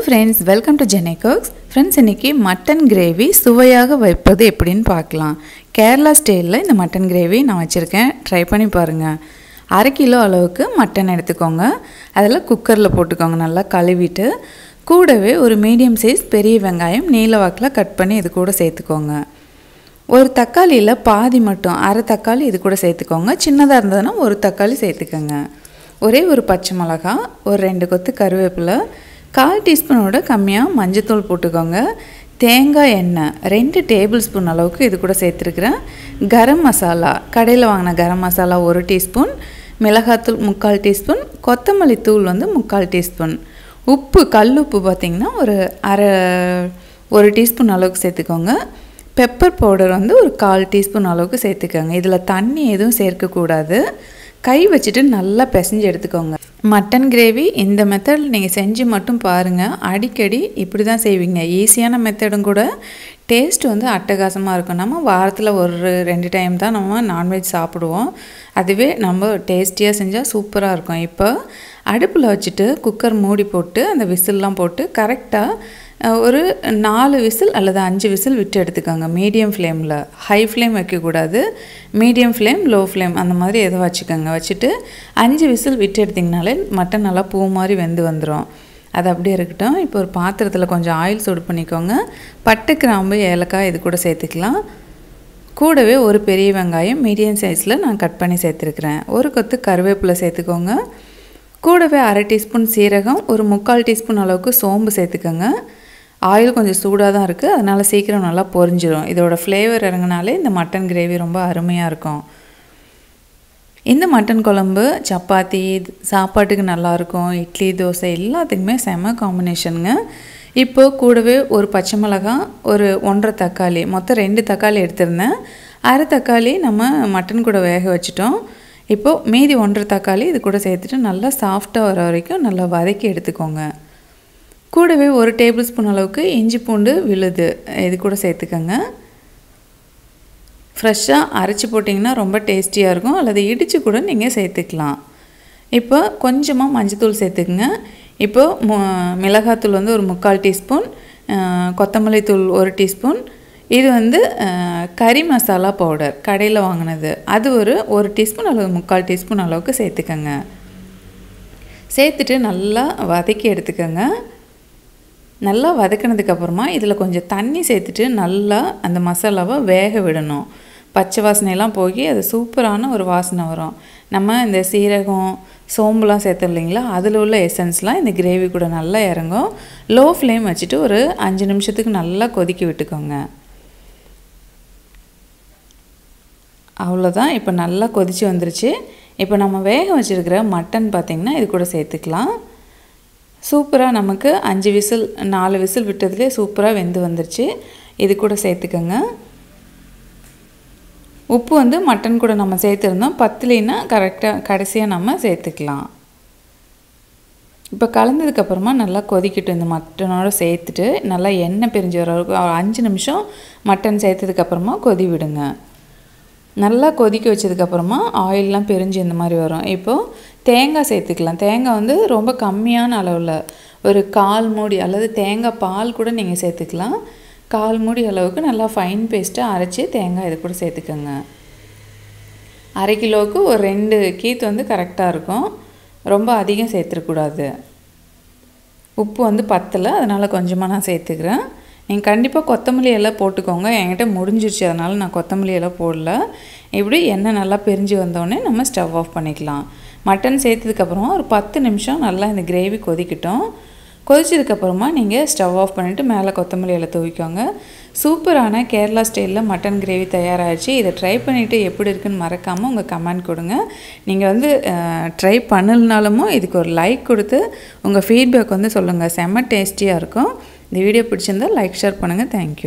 friends, welcome to Jenny Cooks. Friends, இன்னைக்கு mutton gravy சுவையாக வைப்பது எப்படின்னு பார்க்கலாம். கேரளா ஸ்டைலில் இந்த மட்டன் கிரேவி நான் வச்சுருக்கேன். ட்ரை பண்ணி பாருங்கள். 1/2 கிலோ அளவுக்கு மட்டன் எடுத்துக்கோங்க. அதில் குக்கரில் போட்டுக்கோங்க. நல்லா கழுவிட்டு கூடவே ஒரு மீடியம் சைஸ் பெரிய வெங்காயம் நீல வாக்கில் கட் பண்ணி இது கூட சேர்த்துக்கோங்க. ஒரு தக்காளியில் பாதி மட்டும் அரை தக்காளி இது கூட சேர்த்துக்கோங்க. சின்னதாக இருந்ததுன்னா ஒரு தக்காளி சேர்த்துக்கோங்க. ஒரே ஒரு பச்சை மிளகா, ஒரு 2 கொத்து கருவேப்பிலை, 1/4 டீஸ்பூனோட கம்மியாக மஞ்சத்தூள் போட்டுக்கோங்க. தேங்காய் எண்ணெய் 2 டேபிள் ஸ்பூன் அளவுக்கு இது கூட சேர்த்துருக்குறேன். கரம் மசாலா, கடையில் வாங்கின கரம் மசாலா 1 டீஸ்பூன், மிளகாத்தூள் 3/4 டீஸ்பூன், கொத்தமல்லி தூள் 3/4 டீஸ்பூன், உப்பு கல் உப்பு பார்த்திங்கன்னா ஒரு டீஸ்பூன் அளவுக்கு சேர்த்துக்கோங்க. பெப்பர் பவுடர் ஒரு 1/4 டீஸ்பூன் அளவுக்கு சேர்த்துக்கோங்க. இதில் தண்ணி எதுவும் சேர்க்கக்கூடாது. கை வச்சுட்டு நல்லா பிசைஞ்சு எடுத்துக்கோங்க. மட்டன் கிரேவி இந்த மெத்தடில் நீங்கள் செஞ்சு மட்டும் பாருங்கள். அடிக்கடி இப்படி தான் செய்வீங்க. ஈஸியான மெத்தடும் கூட. டேஸ்ட் அட்டகாசமாக இருக்கும். நம்ம வாரத்தில் ஒரு 2 டைம் தான் நம்ம நான்வெஜ் சாப்பிடுவோம். அதுவே நம்ம டேஸ்டியாக செஞ்சால் சூப்பராக இருக்கும். இப்போ அடுப்பில் வச்சுட்டு குக்கர் மூடி போட்டு அந்த விசில்லாம் போட்டு கரெக்டாக ஒரு 4 விசில் அல்லது 5 விசில் விட்டு எடுத்துக்கோங்க. மீடியம் ஃப்ளேமில், ஹை ஃப்ளேம் வைக்கக்கூடாது. மீடியம் ஃப்ளேம், லோ ஃப்ளேம் அந்த மாதிரி எதை வச்சுக்கோங்க. வச்சுட்டு 5 விசில் விட்டு எடுத்திங்கனாலே மட்டன் நல்லா பூ மாதிரி வெந்து வந்துடும். அது அப்படியே இருக்கட்டும். இப்போ ஒரு பாத்திரத்தில் கொஞ்சம் ஆயில் சூடு பண்ணிக்கோங்க. பட்டை, கிராம்பு, ஏலக்காய் இது கூட சேர்த்துக்கலாம். கூடவே ஒரு பெரிய வெங்காயம் மீடியம் சைஸில் நான் கட் பண்ணி சேர்த்துருக்குறேன். ஒரு கொத்து கருவேப்பிலை சேர்த்துக்கோங்க. கூடவே 1/2 டீஸ்பூன் சீரகம், ஒரு 3/4 டீஸ்பூன் அளவுக்கு சோம்பு சேர்த்துக்கோங்க. ஆயில் கொஞ்சம் சூடாக தான் இருக்குது, அதனால் சீக்கிரம் நல்லா பொரிஞ்சிடும். இதோட ஃப்ளேவர் இறங்கினாலே இந்த மட்டன் கிரேவி ரொம்ப அருமையாக இருக்கும். இந்த மட்டன் குழம்பு சப்பாத்தி சாப்பாட்டுக்கு நல்லாயிருக்கும். இட்லி, தோசை எல்லாத்துக்குமே செம காம்பினேஷனுங்க. இப்போது கூடவே ஒரு பச்சை மிளகாய், ஒரு 1.5 தக்காளி, மொத்தம் 2 தக்காளி எடுத்திருந்தேன். அரை தக்காளி நம்ம மட்டன் கூட வேக வச்சுட்டோம். இப்போது மீதி 1.5 தக்காளி இது கூட சேர்த்துட்டு நல்லா சாஃப்டாக வர வரைக்கும் நல்லா வதக்கி எடுத்துக்கோங்க. கூடவே ஒரு டேபிள் ஸ்பூன் அளவுக்கு இஞ்சி பூண்டு விழுது இது கூட சேர்த்துக்கோங்க. ஃப்ரெஷ்ஷாக அரைச்சி போட்டிங்கன்னா ரொம்ப டேஸ்டியாக இருக்கும். அல்லது இடித்து கூட நீங்கள் சேர்த்துக்கலாம். இப்போ கொஞ்சமாக மஞ்சத்தூள் சேர்த்துக்குங்க. இப்போது மிளகாத்தூள் ஒரு 3/4 டீஸ்பூன், கொத்தமல்லி தூள் 1 டீஸ்பூன், இது கறி மசாலா பவுடர் கடையில் வாங்கினது, அது ஒரு டீஸ்பூன் அல்லது 3/4 டீஸ்பூன் அளவுக்கு சேர்த்துக்கோங்க. சேர்த்துட்டு நல்லா வதக்கி எடுத்துக்கோங்க. நல்லா வதக்கினதுக்கப்புறமா இதில் கொஞ்சம் தண்ணி சேர்த்துட்டு நல்லா அந்த மசாலாவை வேக விடணும். பச்சை வாசனையெல்லாம் போய் அது சூப்பரான ஒரு வாசனை வரும். நம்ம இந்த சீரகம், சோம்புலாம் சேர்த்தோம் இல்லைங்களா, அதில் உள்ள எசன்ஸ்லாம் இந்த கிரேவி கூட நல்லா இறங்கும். லோ ஃப்ளேம் வச்சுட்டு ஒரு 5 நிமிஷத்துக்கு நல்லா கொதிக்க விட்டுக்கோங்க. அவ்வளோதான். இப்போ நல்லா கொதித்து வந்துருச்சு. இப்போ நம்ம வேக வச்சுருக்கிற மட்டன் பார்த்திங்கன்னா இது கூட சேர்த்துக்கலாம். சூப்பராக நமக்கு 5 விசில் 4 விசில் விட்டதுலேயே சூப்பராக வெந்து வந்துருச்சு. இது கூட சேர்த்துக்கோங்க. உப்பு மட்டன் கூட நம்ம சேர்த்துருந்தோம். பத்தலைன்னா கரெக்டாக கடைசியாக நம்ம சேர்த்துக்கலாம். இப்போ கலந்ததுக்கப்புறமா நல்லா கொதிக்கட்டும். இந்த மட்டனோடு சேர்த்துட்டு நல்லா எண்ணெய் பிரிஞ்சு வர வரைக்கும் 5 நிமிஷம் மட்டன் சேர்த்ததுக்கப்புறமா கொதி விடுங்க. நல்லா கொதிக்க வச்சதுக்கப்புறமா ஆயிலெலாம் பிரிஞ்சு இந்த மாதிரி வரும். இப்போது தேங்காய் சேர்த்துக்கலாம். தேங்காய் ரொம்ப கம்மியான அளவில் ஒரு 1/4 மூடி அல்லது தேங்காய் பால் கூட நீங்கள் சேர்த்துக்கலாம். 1/4 மூடி அளவுக்கு நல்லா ஃபைன் பேஸ்ட்டாக அரைச்சி தேங்காய் இது கூட சேர்த்துக்கோங்க. 1/2 கிலோவுக்கு ஒரு 2 கீத்து கரெக்டாக இருக்கும். ரொம்ப அதிகம் சேர்த்துக்கூடாது. உப்பு பத்தலை, அதனால் கொஞ்சமாக நான் சேர்த்துக்கிறேன். நீங்கள் கண்டிப்பாக கொத்தமல்லி எல்லாம் போட்டுக்கோங்க. என்கிட்ட முடிஞ்சிருச்சு, அதனால் நான் கொத்தமல்லி எல்லாம் போடல. இப்படி எண்ணெய் நல்லா பிரிஞ்சு வந்தோடனே நம்ம ஸ்டவ் ஆஃப் பண்ணிக்கலாம். மட்டன் சேர்த்ததுக்கப்புறமா ஒரு 10 நிமிஷம் நல்லா இந்த கிரேவி கொதிக்கட்டும். கொதிச்சதுக்கப்புறமா நீங்கள் ஸ்டவ் ஆஃப் பண்ணிவிட்டு மேலே கொத்தமல்லி எல்லாம் தூவிக்கோங்க. சூப்பரான கேரளா ஸ்டைலில் மட்டன் கிரேவி தயாராகிடுச்சு. இதை ட்ரை பண்ணிவிட்டு எப்படி இருக்குன்னு மறக்காமல் உங்கள் கமெண்ட் கொடுங்க. நீங்கள் ட்ரை பண்ணலனாலும் இதுக்கு ஒரு லைக் கொடுத்து உங்கள் ஃபீட்பேக் சொல்லுங்கள். செம்ம டேஸ்டியாக இருக்கும். இந்த வீடியோ பிடிச்சிருந்தால் லைக், ஷேர் பண்ணுங்கள். தேங்க்யூ.